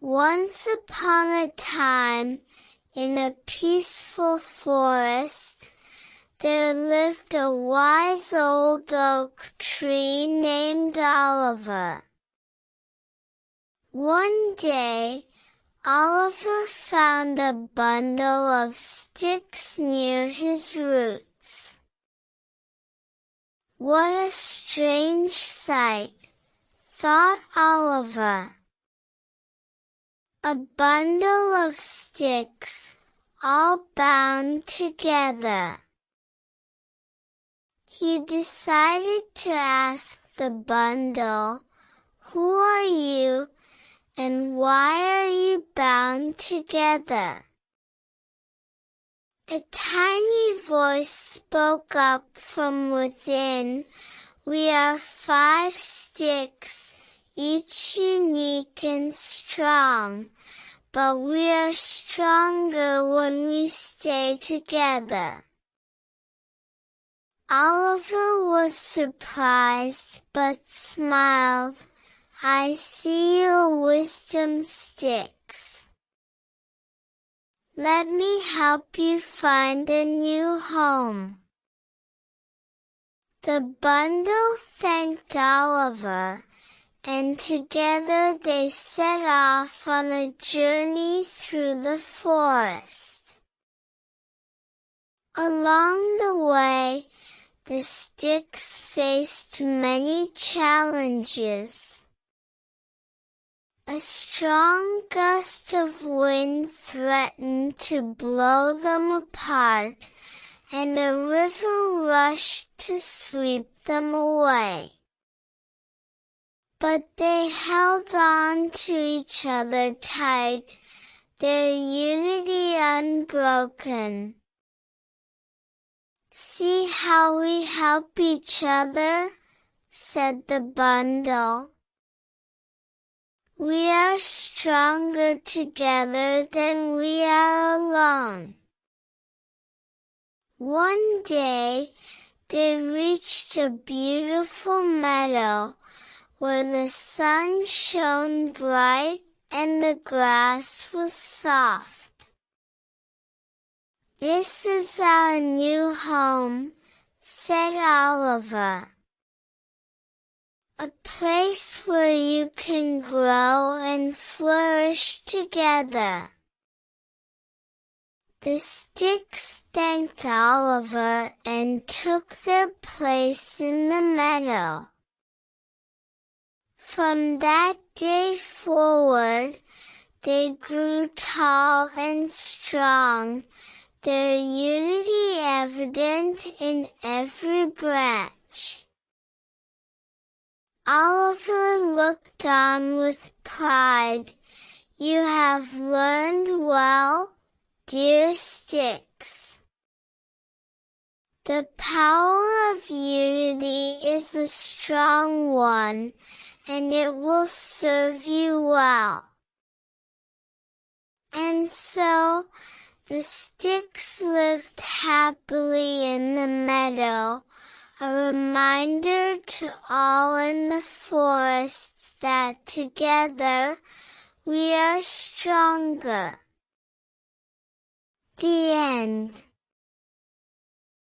Once upon a time, in a peaceful forest, there lived a wise old oak tree named Oliver. One day, Oliver found a bundle of sticks near his roots. What a strange sight, thought Oliver. A bundle of sticks, all bound together. He decided to ask the bundle, "Who are you, and why are you bound together?" A tiny voice spoke up from within, "We are 5 sticks, each unique and strong, but we are stronger when we stay together." Oliver was surprised but smiled. "I see your wisdom sticks. Let me help you find a new home." The bundle thanked Oliver, and together they set off on a journey through the forest. Along the way, the sticks faced many challenges. A strong gust of wind threatened to blow them apart, and a river rushed to sweep them away. But they held on to each other tight, their unity unbroken. "See how we help each other," said the bundle. "We are stronger together than we are alone." One day, they reached a beautiful meadow, where the sun shone bright and the grass was soft. "This is our new home," said Oliver. "A place where you can grow and flourish together." The sticks thanked Oliver and took their place in the meadow. From that day forward, they grew tall and strong, their unity evident in every branch. Oliver looked on with pride. "You have learned well, dear sticks. The power of unity is a strong one, and it will serve you well." And so, the sticks lived happily in the meadow, a reminder to all in the forest that together, we are stronger. The end.